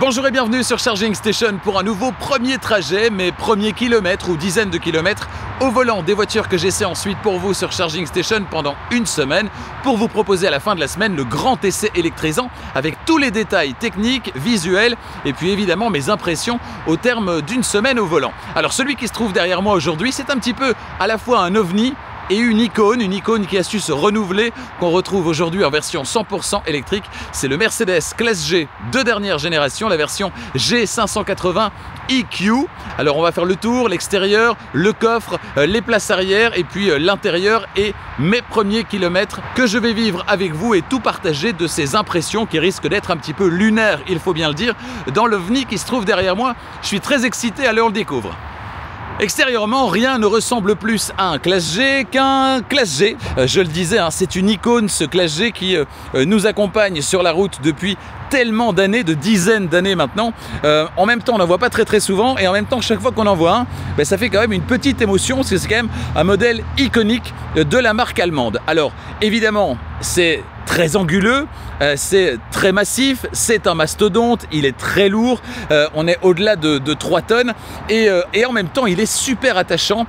Bonjour et bienvenue sur Charging Station pour un nouveau premier trajet, mes premiers kilomètres ou dizaines de kilomètres au volant des voitures que j'essaie ensuite pour vous sur Charging Station pendant une semaine pour vous proposer à la fin de la semaine le grand essai électrisant avec tous les détails techniques, visuels et puis évidemment mes impressions au terme d'une semaine au volant. Alors celui qui se trouve derrière moi aujourd'hui, c'est un petit peu à la fois un ovni et une icône qui a su se renouveler, qu'on retrouve aujourd'hui en version 100% électrique. C'est le Mercedes Classe G de dernière génération, la version G580 EQ. Alors on va faire le tour, l'extérieur, le coffre, les places arrière et puis l'intérieur et mes premiers kilomètres que je vais vivre avec vous et tout partager de ces impressions qui risquent d'être un petit peu lunaires, il faut bien le dire, dans l'ovni qui se trouve derrière moi. Je suis très excité, allez on le découvre. Extérieurement, rien ne ressemble plus à un Classe G qu'un Classe G. Je le disais, c'est une icône ce Classe G qui nous accompagne sur la route depuis tellement d'années, de dizaines d'années maintenant. En même temps, on n'en voit pas très souvent et en même temps, chaque fois qu'on en voit un, ça fait quand même une petite émotion parce que c'est quand même un modèle iconique de la marque allemande. Alors, évidemment, c'est très anguleux, c'est très massif, c'est un mastodonte, il est très lourd, on est au-delà de 3 tonnes et en même temps il est super attachant,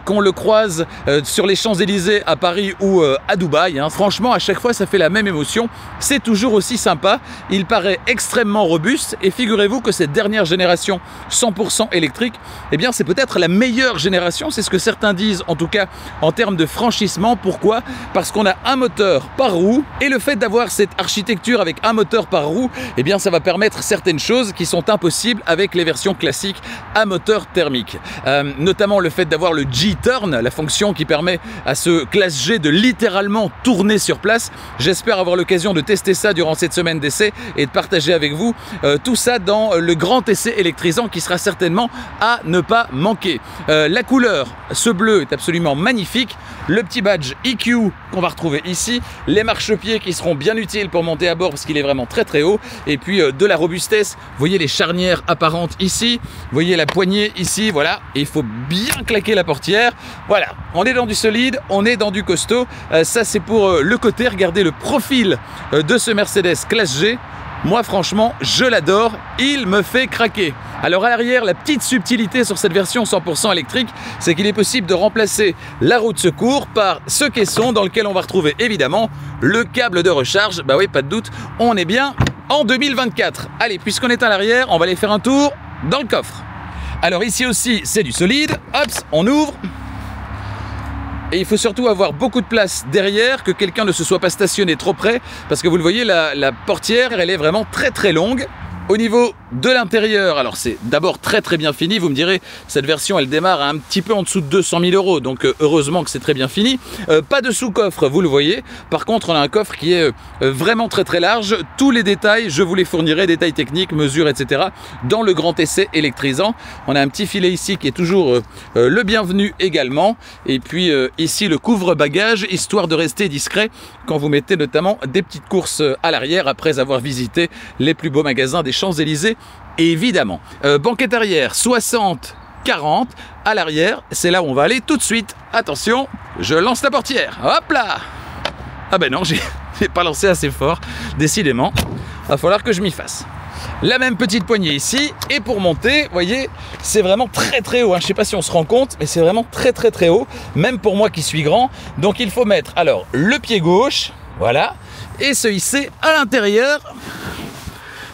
qu'on le croise sur les Champs-Élysées à Paris ou à Dubaï. Franchement, à chaque fois ça fait la même émotion, c'est toujours aussi sympa, il paraît extrêmement robuste et figurez-vous que cette dernière génération 100% électrique, eh bien c'est peut-être la meilleure génération, c'est ce que certains disent en tout cas en termes de franchissement. Pourquoi? Parce qu'on a un moteur par roue. Et le fait d'avoir cette architecture avec un moteur par roue, eh bien ça va permettre certaines choses qui sont impossibles avec les versions classiques à moteur thermique. Notamment le fait d'avoir le G-Turn, la fonction qui permet à ce Classe G de littéralement tourner sur place. J'espère avoir l'occasion de tester ça durant cette semaine d'essai et de partager avec vous tout ça dans le grand essai électrisant qui sera certainement à ne pas manquer. La couleur, ce bleu est absolument magnifique. Le petit badge EQ qu'on va retrouver ici, les marchepieds qui seront bien utiles pour monter à bord parce qu'il est vraiment très haut, et puis de la robustesse. Vous voyez les charnières apparentes ici, vous voyez la poignée ici, voilà, et il faut bien claquer la portière. Voilà, on est dans du solide, on est dans du costaud. Ça c'est pour le côté. Regardez le profil de ce Mercedes Classe G. Moi franchement je l'adore, il me fait craquer. Alors à l'arrière, la petite subtilité sur cette version 100% électrique, c'est qu'il est possible de remplacer la roue de secours par ce caisson dans lequel on va retrouver évidemment le câble de recharge. Bah oui, pas de doute, on est bien en 2024. Allez, puisqu'on est à l'arrière, on va aller faire un tour dans le coffre. Alors ici aussi c'est du solide, hop, on ouvre. Et il faut surtout avoir beaucoup de place derrière, que quelqu'un ne se soit pas stationné trop près, parce que vous le voyez, la portière, elle est vraiment très longue. Au niveau de l'intérieur, alors c'est d'abord très bien fini, vous me direz, cette version elle démarre à un petit peu en dessous de 200 000 €, donc heureusement que c'est très bien fini. Pas de sous-coffre, vous le voyez, par contre on a un coffre qui est vraiment très large. Tous les détails, je vous les fournirai, détails techniques, mesures, etc. dans le grand essai électrisant. On a un petit filet ici qui est toujours le bienvenu également, et puis ici le couvre-bagages, histoire de rester discret quand vous mettez notamment des petites courses à l'arrière après avoir visité les plus beaux magasins des Champs-Élysées, évidemment. Banquette arrière 60-40, à l'arrière, c'est là où on va aller tout de suite. Attention, je lance la portière, hop là. Ah ben non, j'ai pas lancé assez fort, décidément, va falloir que je m'y fasse. La même petite poignée ici, et pour monter, vous voyez, c'est vraiment très haut, je sais pas si on se rend compte, mais c'est vraiment très haut, même pour moi qui suis grand. Donc il faut mettre alors le pied gauche, voilà, et se hisser à l'intérieur.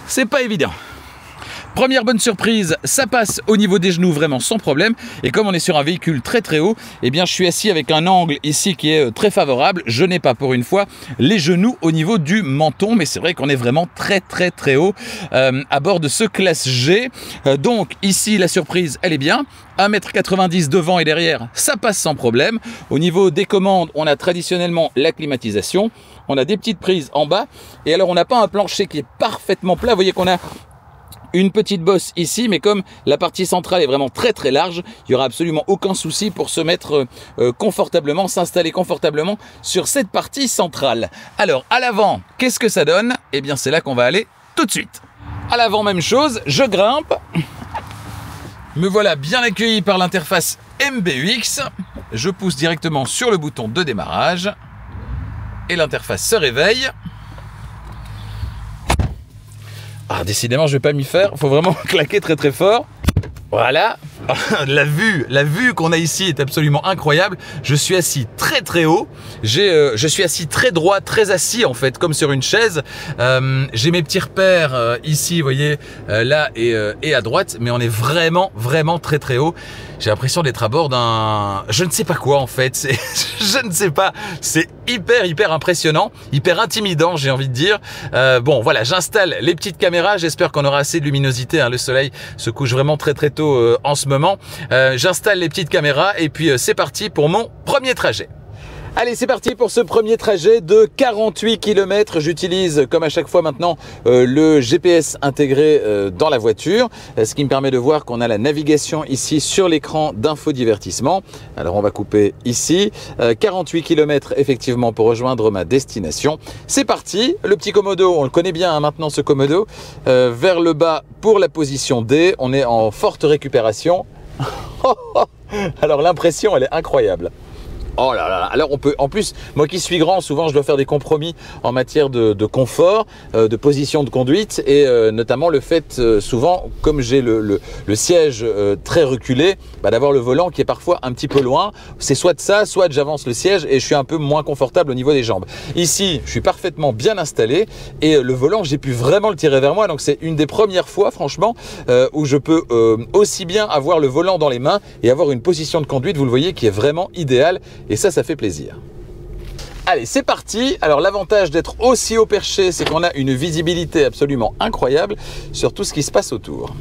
C'est pas évident. Première bonne surprise, ça passe au niveau des genoux vraiment sans problème. Et comme on est sur un véhicule très haut, eh bien je suis assis avec un angle ici qui est très favorable. Je n'ai pas pour une fois les genoux au niveau du menton, mais c'est vrai qu'on est vraiment très haut à bord de ce Classe G. Donc ici la surprise elle est bien. 1,90 m devant et derrière, ça passe sans problème. Au niveau des commandes, on a traditionnellement la climatisation. On a des petites prises en bas. Et alors on n'a pas un plancher qui est parfaitement plat. Vous voyez qu'on a une petite bosse ici, mais comme la partie centrale est vraiment très large, il n'y aura absolument aucun souci pour se mettre confortablement, s'installer confortablement sur cette partie centrale. Alors à l'avant, qu'est-ce que ça donne? Eh bien c'est là qu'on va aller tout de suite. À l'avant, même chose, je grimpe. Me voilà bien accueilli par l'interface MBUX. Je pousse directement sur le bouton de démarrage et l'interface se réveille. Ah, décidément, je vais pas m'y faire. Faut vraiment claquer très très fort. Voilà. La vue qu'on a ici est absolument incroyable. Je suis assis très très haut. Je suis assis très droit, très assis en fait, comme sur une chaise. J'ai mes petits repères ici, vous voyez, là et à droite. Mais on est vraiment très très haut. J'ai l'impression d'être à bord d'un... Je ne sais pas quoi en fait. Je ne sais pas. C'est hyper impressionnant, hyper intimidant, j'ai envie de dire. Bon, voilà, j'installe les petites caméras. J'espère qu'on aura assez de luminosité. Hein. Le soleil se couche vraiment très tôt en ce moment. J'installe les petites caméras et puis c'est parti pour mon premier trajet. Allez, c'est parti pour ce premier trajet de 48 km. J'utilise, comme à chaque fois maintenant, le GPS intégré dans la voiture, ce qui me permet de voir qu'on a la navigation ici sur l'écran d'infodivertissement. Alors, on va couper ici. 48 km, effectivement, pour rejoindre ma destination. C'est parti. Le petit commodo, on le connaît bien hein, maintenant, ce commodo. Vers le bas pour la position D. On est en forte récupération. Alors, l'impression, elle est incroyable. Oh là là, alors on peut, en plus, moi qui suis grand, souvent je dois faire des compromis en matière de confort, de position de conduite et notamment le fait, souvent, comme j'ai le siège très reculé, d'avoir le volant qui est parfois un petit peu loin. C'est soit de ça, soit j'avance le siège et je suis un peu moins confortable au niveau des jambes. Ici, je suis parfaitement bien installé et le volant, j'ai pu vraiment le tirer vers moi. Donc c'est une des premières fois, franchement, où je peux aussi bien avoir le volant dans les mains et avoir une position de conduite, vous le voyez, qui est vraiment idéale. Et ça fait plaisir. Allez, c'est parti. Alors, l'avantage d'être aussi haut perché, c'est qu'on a une visibilité absolument incroyable sur tout ce qui se passe autour.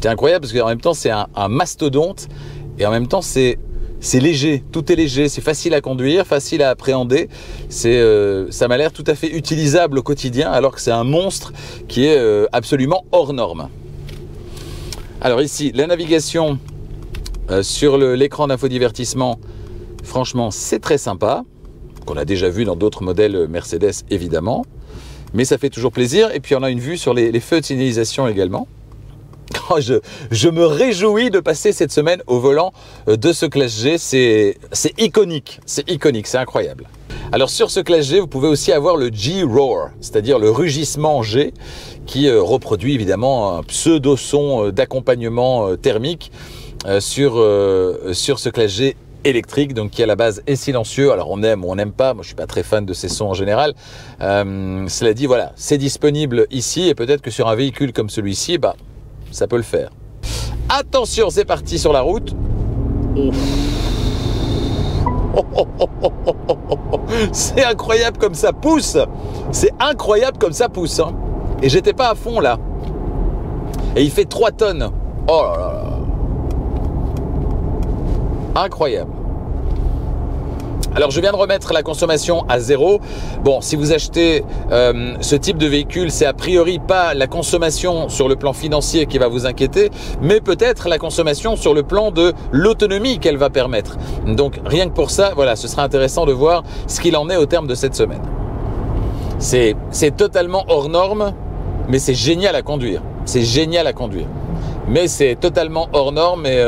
C'est incroyable parce qu'en même temps, c'est un mastodonte et en même temps, c'est léger. Tout est léger, c'est facile à conduire, facile à appréhender. Ça m'a l'air tout à fait utilisable au quotidien alors que c'est un monstre qui est absolument hors norme. Alors ici, la navigation sur l'écran d'infodivertissement. Franchement, c'est très sympa, qu'on a déjà vu dans d'autres modèles Mercedes évidemment, mais ça fait toujours plaisir. Et puis on a une vue sur les feux de signalisation également. Oh, je me réjouis de passer cette semaine au volant de ce Classe G, c'est iconique, c'est incroyable. Alors sur ce Classe G, vous pouvez aussi avoir le G-Roar, c'est-à-dire le rugissement G, qui reproduit évidemment un pseudo-son d'accompagnement thermique sur ce Classe G électrique, donc qui à la base est silencieux. Alors on aime ou on n'aime pas, moi je suis pas très fan de ces sons en général. Cela dit, voilà, c'est disponible ici et peut-être que sur un véhicule comme celui-ci, ça peut le faire. Attention, c'est parti sur la route. C'est incroyable comme ça pousse. C'est incroyable comme ça pousse. Hein. Et j'étais pas à fond là. Et il fait 3 tonnes. Oh là là là. Incroyable. Alors je viens de remettre la consommation à 0. Bon, si vous achetez ce type de véhicule, c'est a priori pas la consommation sur le plan financier qui va vous inquiéter, mais peut-être la consommation sur le plan de l'autonomie qu'elle va permettre. Donc rien que pour ça, voilà, ce sera intéressant de voir ce qu'il en est au terme de cette semaine. C'est totalement hors norme, mais c'est génial à conduire. C'est génial à conduire. Mais c'est totalement hors norme et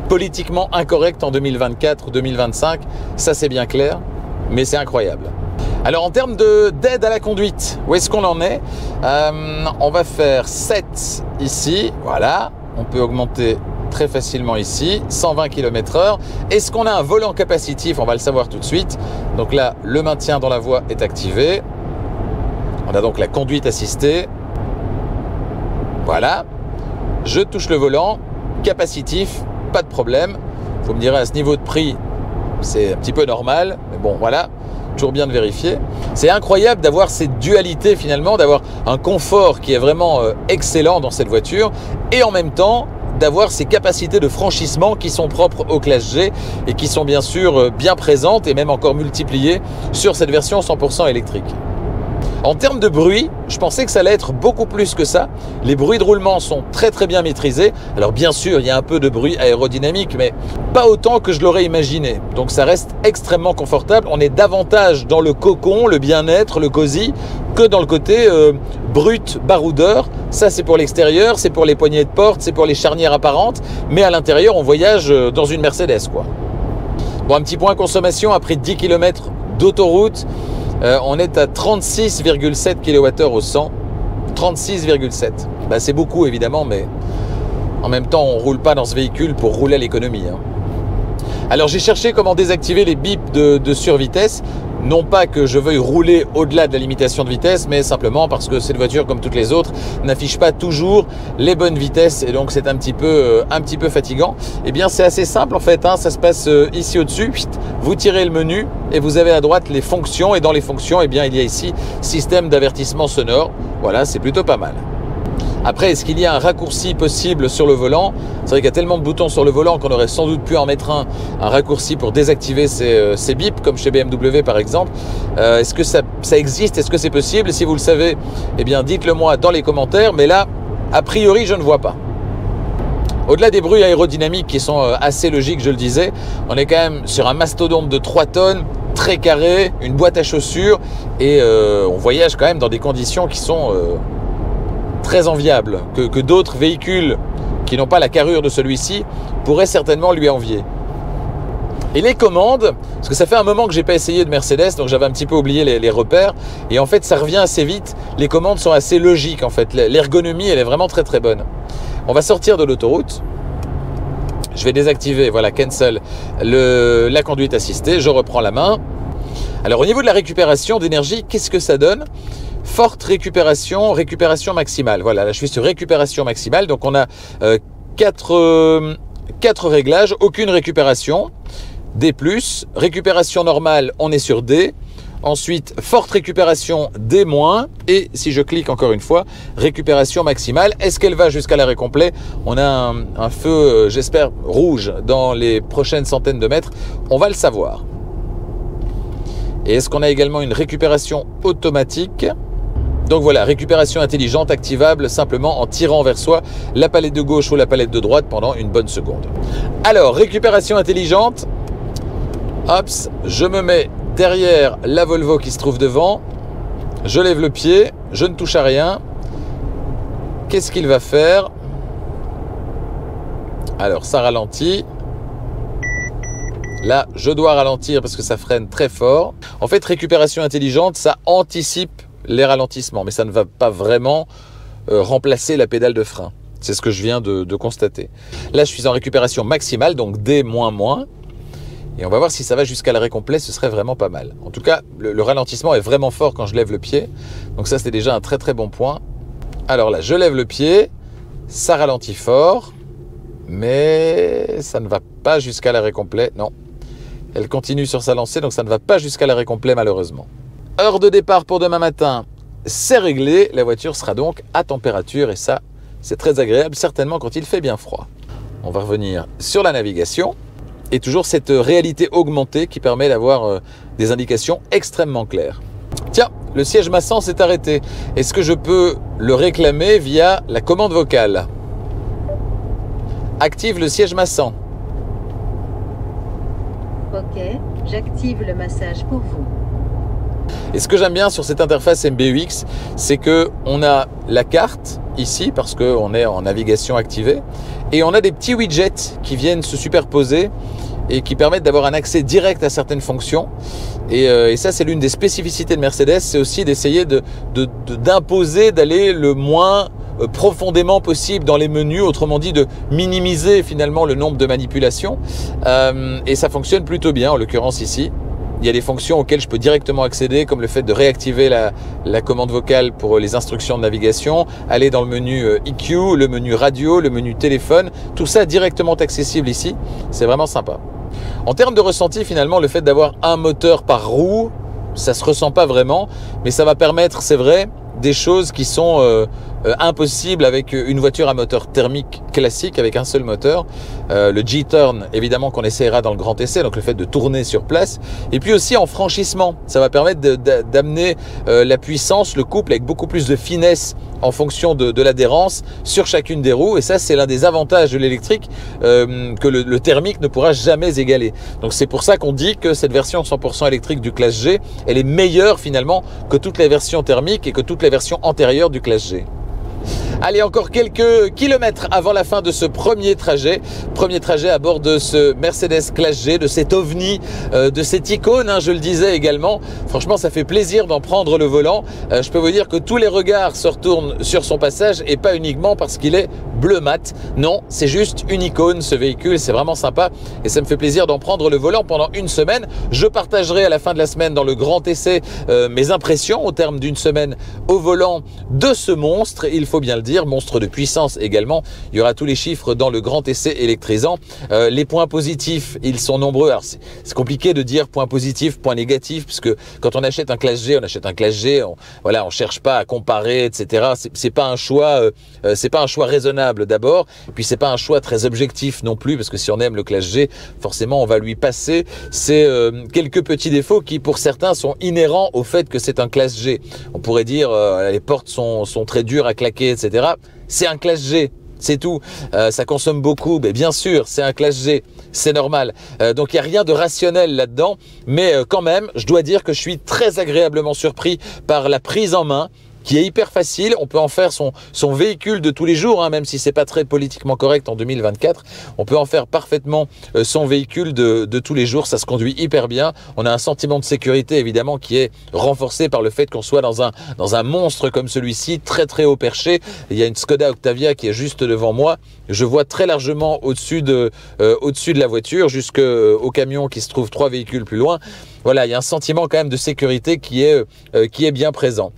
politiquement incorrect en 2024 ou 2025, ça c'est bien clair, mais c'est incroyable. Alors en termes d'aide à la conduite, où est-ce qu'on en est? On va faire 7 ici, voilà, on peut augmenter très facilement ici, 120 km/h. Est-ce qu'on a un volant capacitif? On va le savoir tout de suite. Donc là, le maintien dans la voie est activé. On a donc la conduite assistée. Voilà, je touche le volant, capacitif, pas de problème. Vous me direz à ce niveau de prix, c'est un petit peu normal, mais bon voilà, toujours bien de vérifier. C'est incroyable d'avoir cette dualité finalement, d'avoir un confort qui est vraiment excellent dans cette voiture et en même temps d'avoir ces capacités de franchissement qui sont propres au Classe G et qui sont bien sûr bien présentes et même encore multipliées sur cette version 100% électrique. En termes de bruit, je pensais que ça allait être beaucoup plus que ça. Les bruits de roulement sont très bien maîtrisés. Alors bien sûr, il y a un peu de bruit aérodynamique, mais pas autant que je l'aurais imaginé. Donc ça reste extrêmement confortable. On est davantage dans le cocon, le bien-être, le cosy, que dans le côté brut, baroudeur. Ça c'est pour l'extérieur, c'est pour les poignées de porte, c'est pour les charnières apparentes. Mais à l'intérieur, on voyage dans une Mercedes, quoi. Bon, un petit point consommation après 10 km d'autoroute. On est à 36,7 kWh au 100. 36,7. Bah, c'est beaucoup évidemment, mais en même temps on ne roule pas dans ce véhicule pour rouler à l'économie, hein. Alors j'ai cherché comment désactiver les bips de survitesse. Non pas que je veuille rouler au-delà de la limitation de vitesse, mais simplement parce que cette voiture, comme toutes les autres, n'affiche pas toujours les bonnes vitesses et donc c'est un petit peu fatigant. Eh bien c'est assez simple en fait, hein. Ça se passe ici au-dessus, vous tirez le menu et vous avez à droite les fonctions et dans les fonctions, eh bien il y a ici système d'avertissement sonore. Voilà, c'est plutôt pas mal. Après, est-ce qu'il y a un raccourci possible sur le volant? C'est vrai qu'il y a tellement de boutons sur le volant qu'on aurait sans doute pu en mettre un raccourci pour désactiver ces bips, comme chez BMW par exemple. Est-ce que ça existe? Est-ce que c'est possible? Si vous le savez, eh bien dites-le moi dans les commentaires. Mais là, a priori, je ne vois pas. Au-delà des bruits aérodynamiques qui sont assez logiques, je le disais, on est quand même sur un mastodonte de 3 tonnes, très carré, une boîte à chaussures et on voyage quand même dans des conditions qui sont très enviables, que d'autres véhicules qui n'ont pas la carrure de celui-ci pourraient certainement lui envier. Et les commandes, parce que ça fait un moment que je n'ai pas essayé de Mercedes, donc j'avais un petit peu oublié les repères, et en fait ça revient assez vite, les commandes sont assez logiques en fait, l'ergonomie elle est vraiment très très bonne. On va sortir de l'autoroute, je vais désactiver, voilà, cancel, la conduite assistée, je reprends la main. Alors au niveau de la récupération d'énergie, qu'est-ce que ça donne? Forte récupération maximale. Voilà, là je suis sur récupération maximale. Donc on a 4 réglages, aucune récupération. D+, récupération normale, on est sur D. Ensuite, forte récupération D-. Et si je clique encore une fois, récupération maximale. Est-ce qu'elle va jusqu'à l'arrêt complet? On a un feu, j'espère, rouge dans les prochaines centaines de mètres. On va le savoir. Et est-ce qu'on a également une récupération automatique? Donc voilà, récupération intelligente activable simplement en tirant vers soi la palette de gauche ou la palette de droite pendant une bonne seconde. Alors, récupération intelligente, hop, je me mets derrière la Volvo qui se trouve devant, je lève le pied, je ne touche à rien. Qu'est-ce qu'il va faire? Alors, ça ralentit. Là, je dois ralentir parce que ça freine très fort. En fait, récupération intelligente, ça anticipe les ralentissements, mais ça ne va pas vraiment remplacer la pédale de frein. C'est ce que je viens de constater. Là, je suis en récupération maximale, donc D-. Et on va voir si ça va jusqu'à l'arrêt complet, ce serait vraiment pas mal. En tout cas, le ralentissement est vraiment fort quand je lève le pied. Donc ça, c'est déjà un très très bon point. Alors là, je lève le pied, ça ralentit fort, mais ça ne va pas jusqu'à l'arrêt complet, non. Elle continue sur sa lancée, donc ça ne va pas jusqu'à l'arrêt complet malheureusement. Heure de départ pour demain matin, c'est réglé. La voiture sera donc à température et ça, c'est très agréable, certainement quand il fait bien froid. On va revenir sur la navigation et toujours cette réalité augmentée qui permet d'avoir des indications extrêmement claires. Tiens, le siège massant s'est arrêté. Est-ce que je peux le réclamer via la commande vocale? Active le siège massant. Ok, j'active le massage pour vous. Et ce que j'aime bien sur cette interface MBUX, c'est qu'on a la carte ici, parce qu'on est en navigation activée, et on a des petits widgets qui viennent se superposer et qui permettent d'avoir un accès direct à certaines fonctions. Et ça, c'est l'une des spécificités de Mercedes, c'est aussi d'essayer d'imposer, d'aller le moins profondément possible dans les menus, autrement dit de minimiser finalement le nombre de manipulations. Et ça fonctionne plutôt bien, en l'occurrence ici. Il y a des fonctions auxquelles je peux directement accéder, comme le fait de réactiver la commande vocale pour les instructions de navigation, aller dans le menu EQ, le menu radio, le menu téléphone, tout ça directement accessible ici. C'est vraiment sympa. En termes de ressenti, finalement, le fait d'avoir un moteur par roue, ça ne se ressent pas vraiment, mais ça va permettre, c'est vrai, des choses qui sont impossibles avec une voiture à moteur thermique classique avec un seul moteur. Le G-Turn, évidemment, qu'on essaiera dans le grand essai, donc le fait de tourner sur place. Et puis aussi en franchissement, ça va permettre d'amener la puissance, le couple avec beaucoup plus de finesse en fonction de l'adhérence sur chacune des roues. Et ça, c'est l'un des avantages de l'électrique que le thermique ne pourra jamais égaler. Donc c'est pour ça qu'on dit que cette version 100% électrique du classe G, elle est meilleure finalement que toutes les versions thermiques et que toutes les versions antérieures du classe G. Allez, encore quelques kilomètres avant la fin de ce premier trajet à bord de ce Mercedes Classe G, de cet ovni, de cette icône, hein, je le disais également. Franchement, ça fait plaisir d'en prendre le volant. Je peux vous dire que tous les regards se retournent sur son passage et pas uniquement parce qu'il est bleu mat. Non, c'est juste une icône ce véhicule, c'est vraiment sympa et ça me fait plaisir d'en prendre le volant pendant une semaine. Je partagerai à la fin de la semaine dans le grand essai mes impressions au terme d'une semaine au volant de ce monstre, il faut bien le dire, monstre de puissance également. Il y aura tous les chiffres dans le grand essai électrisant. Les points positifs, ils sont nombreux. Alors c'est compliqué de dire points positifs, points négatifs, puisque quand on achète un Classe G, on achète un Classe G, on cherche pas à comparer, etc. C'est pas un choix raisonnable d'abord, et puis c'est pas un choix très objectif non plus, parce que si on aime le Classe G, forcément on va lui passer ces quelques petits défauts qui pour certains sont inhérents au fait que c'est un Classe G. On pourrait dire les portes sont très dures à claquer, etc. C'est un Classe G. C'est tout. Ça consomme beaucoup, mais bien sûr, c'est un Classe G, c'est normal. Donc il n'y a rien de rationnel là-dedans, mais quand même, je dois dire que je suis très agréablement surpris par la prise en main, qui est hyper facile. On peut en faire son véhicule de tous les jours, hein, même si c'est pas très politiquement correct en 2024. On peut en faire parfaitement son véhicule de tous les jours. Ça se conduit hyper bien. On a un sentiment de sécurité évidemment qui est renforcé par le fait qu'on soit dans un monstre comme celui-ci, très très haut perché. Il y a une Skoda Octavia qui est juste devant moi. Je vois très largement au-dessus de la voiture, jusqu'au camion qui se trouve 3 véhicules plus loin. Voilà, il y a un sentiment quand même de sécurité qui est bien présent.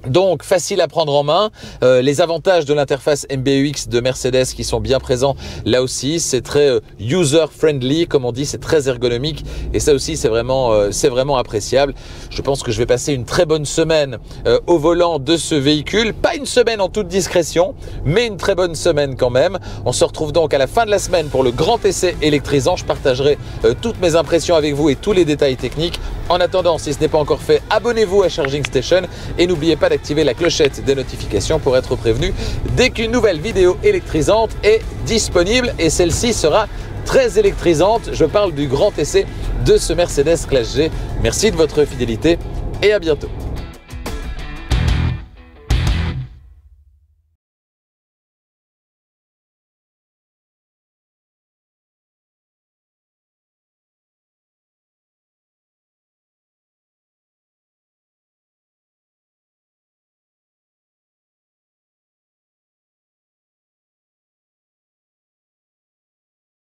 Donc facile à prendre en main, les avantages de l'interface MBUX de Mercedes qui sont bien présents là aussi, c'est très user friendly comme on dit, c'est très ergonomique et ça aussi c'est vraiment appréciable. Je pense que je vais passer une très bonne semaine au volant de ce véhicule, pas une semaine en toute discrétion, mais une très bonne semaine quand même. On se retrouve donc à la fin de la semaine pour le grand essai électrisant, je partagerai toutes mes impressions avec vous et tous les détails techniques. En attendant, si ce n'est pas encore fait, abonnez-vous à Charging Station et n'oubliez pas d'activer la clochette des notifications pour être prévenu dès qu'une nouvelle vidéo électrisante est disponible et celle-ci sera très électrisante. Je parle du grand essai de ce Mercedes Classe G. Merci de votre fidélité et à bientôt.